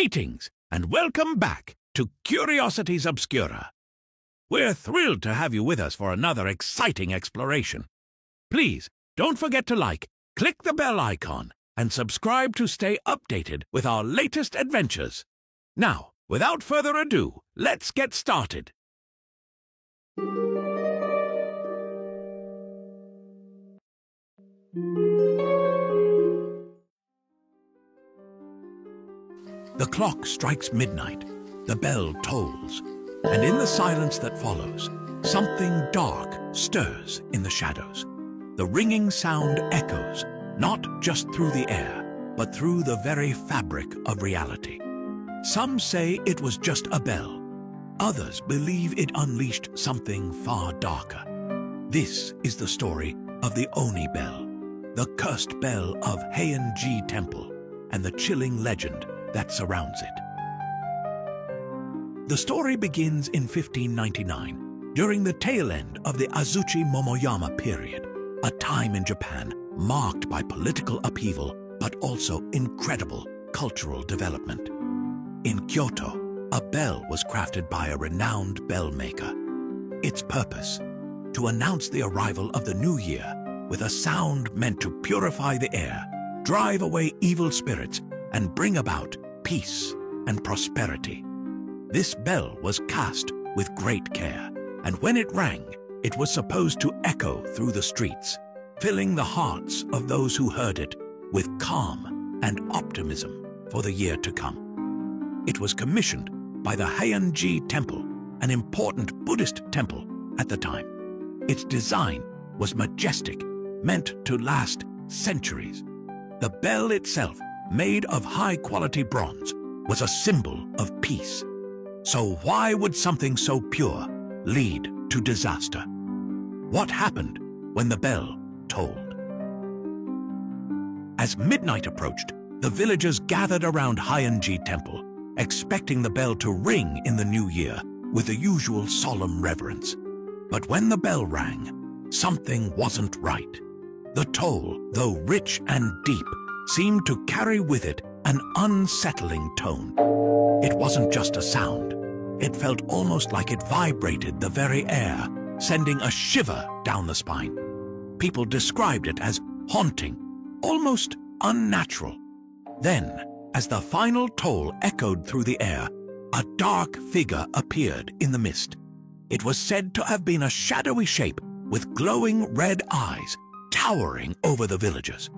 Greetings and welcome back to Curiosities Obscura. We're thrilled to have you with us for another exciting exploration. Please don't forget to like, click the bell icon, and subscribe to stay updated with our latest adventures. Now, without further ado, let's get started. The clock strikes midnight, the bell tolls, and in the silence that follows, something dark stirs in the shadows. The ringing sound echoes, not just through the air, but through the very fabric of reality. Some say it was just a bell. Others believe it unleashed something far darker. This is the story of the Oni bell, the cursed bell of Heian-ji Temple, and the chilling legend that surrounds it. The story begins in 1599, during the tail end of the Azuchi Momoyama period, a time in Japan marked by political upheaval but also incredible cultural development. In Kyoto, a bell was crafted by a renowned bell maker. Its purpose: to announce the arrival of the new year with a sound meant to purify the air, drive away evil spirits, and bring about peace and prosperity. This bell was cast with great care, and when it rang, it was supposed to echo through the streets, filling the hearts of those who heard it with calm and optimism for the year to come. It was commissioned by the Heian-ji Temple, an important Buddhist temple at the time. Its design was majestic, meant to last centuries. The bell itself, made of high-quality bronze, was a symbol of peace. So why would something so pure lead to disaster? What happened when the bell tolled? As midnight approached, the villagers gathered around Heian-ji Temple, expecting the bell to ring in the new year with the usual solemn reverence. But when the bell rang, something wasn't right. The toll, though rich and deep, seemed to carry with it an unsettling tone. It wasn't just a sound. It felt almost like it vibrated the very air, sending a shiver down the spine. People described it as haunting, almost unnatural. Then, as the final toll echoed through the air, a dark figure appeared in the mist. It was said to have been a shadowy shape with glowing red eyes towering over the villagers.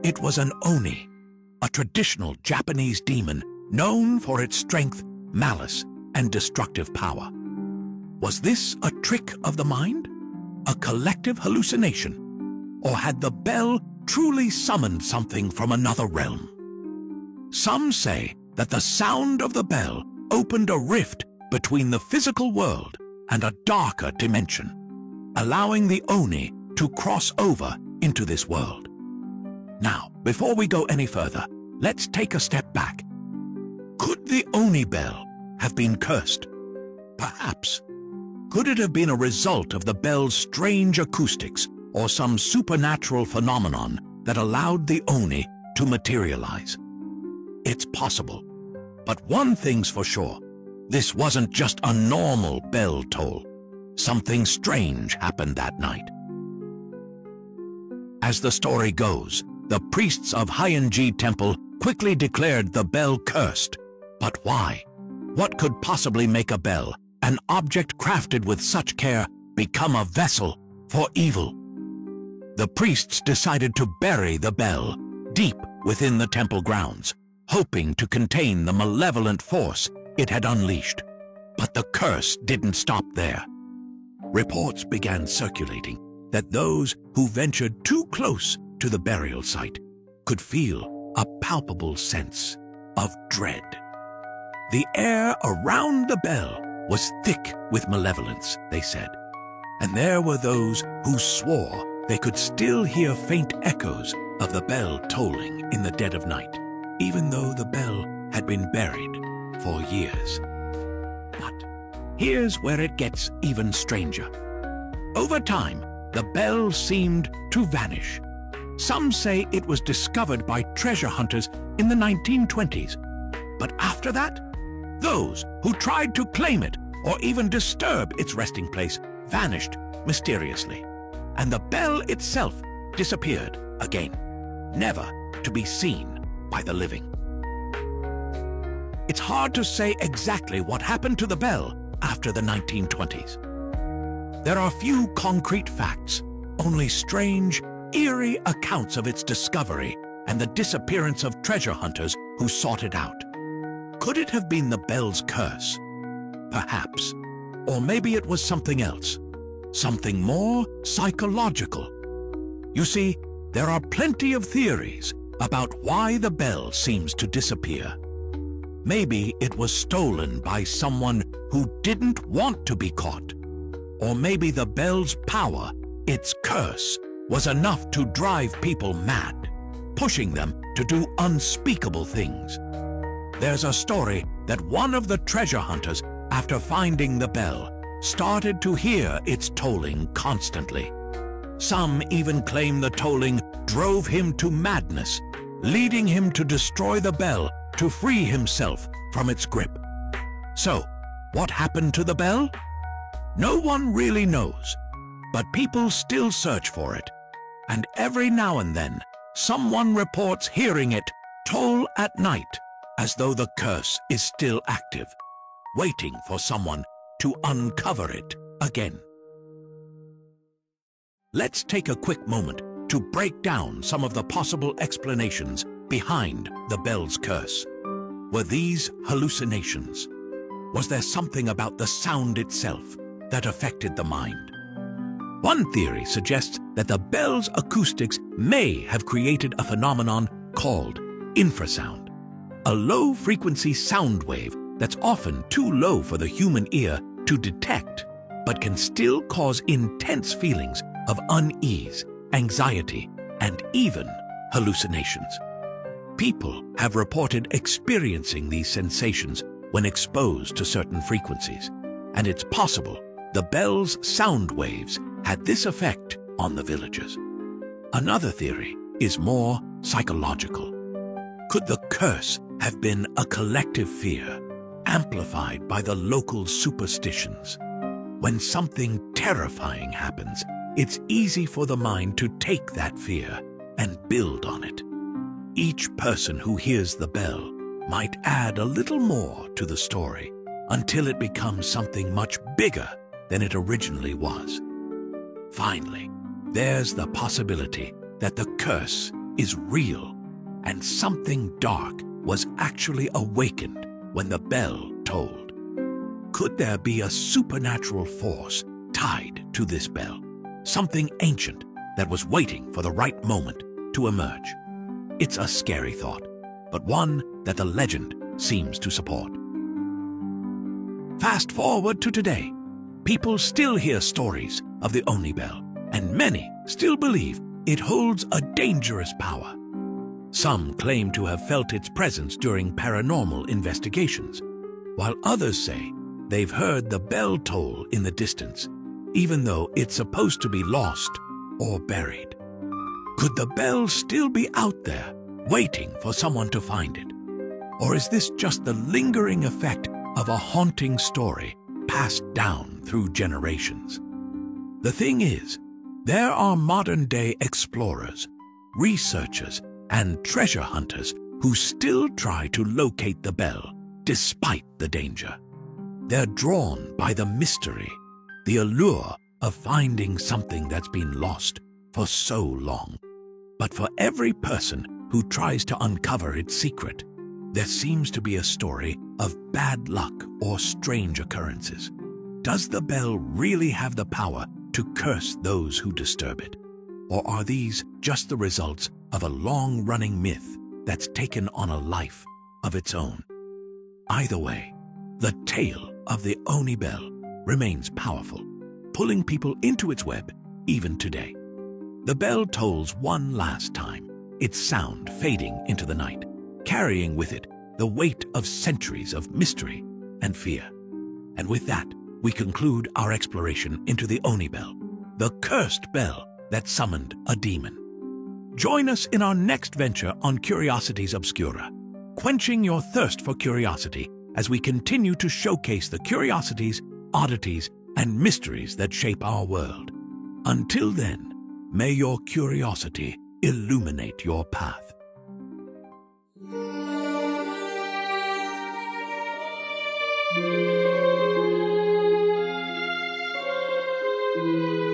It was an Oni, a traditional Japanese demon known for its strength, malice, and destructive power. Was this a trick of the mind? A collective hallucination? Or had the bell truly summoned something from another realm? Some say that the sound of the bell opened a rift between the physical world and a darker dimension, allowing the Oni to cross over into this world. Now, before we go any further, let's take a step back. Could the Oni bell have been cursed? Perhaps. Could it have been a result of the bell's strange acoustics or some supernatural phenomenon that allowed the Oni to materialize? It's possible. But one thing's for sure. This wasn't just a normal bell toll. Something strange happened that night. As the story goes, the priests of Heian-ji Temple quickly declared the bell cursed. But why? What could possibly make a bell, an object crafted with such care, become a vessel for evil? The priests decided to bury the bell deep within the temple grounds, hoping to contain the malevolent force it had unleashed. But the curse didn't stop there. Reports began circulating that those who ventured too close to the burial site could feel a palpable sense of dread. The air around the bell was thick with malevolence, they said, and there were those who swore they could still hear faint echoes of the bell tolling in the dead of night, even though the bell had been buried for years. But here's where it gets even stranger. Over time, the bell seemed to vanish. Some say it was discovered by treasure hunters in the 1920s. But after that, those who tried to claim it or even disturb its resting place vanished mysteriously, and the bell itself disappeared again, never to be seen by the living. It's hard to say exactly what happened to the bell after the 1920s. There are few concrete facts, only strange, eerie accounts of its discovery and the disappearance of treasure hunters who sought it out. Could it have been the bell's curse? Perhaps. Or maybe it was something else, something more psychological. You see, there are plenty of theories about why the bell seems to disappear. Maybe it was stolen by someone who didn't want to be caught. Or maybe the bell's power, its curse, was enough to drive people mad, pushing them to do unspeakable things. There's a story that one of the treasure hunters, after finding the bell, started to hear its tolling constantly. Some even claim the tolling drove him to madness, leading him to destroy the bell to free himself from its grip. So, what happened to the bell? No one really knows, but people still search for it, and every now and then, someone reports hearing it toll at night, as though the curse is still active, waiting for someone to uncover it again. Let's take a quick moment to break down some of the possible explanations behind the bell's curse. Were these hallucinations? Was there something about the sound itself that affected the mind? One theory suggests that the bell's acoustics may have created a phenomenon called infrasound, a low-frequency sound wave that's often too low for the human ear to detect, but can still cause intense feelings of unease, anxiety, and even hallucinations. People have reported experiencing these sensations when exposed to certain frequencies, and it's possible the bell's sound waves had this effect on the villagers. Another theory is more psychological. Could the curse have been a collective fear, amplified by the local superstitions? When something terrifying happens, it's easy for the mind to take that fear and build on it. Each person who hears the bell might add a little more to the story until it becomes something much bigger than it originally was. Finally, there's the possibility that the curse is real and something dark was actually awakened when the bell tolled. Could there be a supernatural force tied to this bell? Something ancient that was waiting for the right moment to emerge? It's a scary thought, but one that the legend seems to support. Fast forward to today. People still hear stories of the Oni bell, and many still believe it holds a dangerous power. Some claim to have felt its presence during paranormal investigations, while others say they've heard the bell toll in the distance, even though it's supposed to be lost or buried. Could the bell still be out there, waiting for someone to find it? Or is this just the lingering effect of a haunting story passed down through generations? The thing is, there are modern-day explorers, researchers, and treasure hunters who still try to locate the bell despite the danger. They're drawn by the mystery, the allure of finding something that's been lost for so long. But for every person who tries to uncover its secret, there seems to be a story of bad luck or strange occurrences. Does the bell really have the power to curse those who disturb it? Or are these just the results of a long-running myth that's taken on a life of its own? Either way, the tale of the Oni bell remains powerful, pulling people into its web even today. The bell tolls one last time, its sound fading into the night, carrying with it the weight of centuries of mystery and fear. And with that, we conclude our exploration into the Oni bell, the cursed bell that summoned a demon. Join us in our next venture on Curiosities Obscura, quenching your thirst for curiosity as we continue to showcase the curiosities, oddities, and mysteries that shape our world. Until then, may your curiosity illuminate your path. Thank you.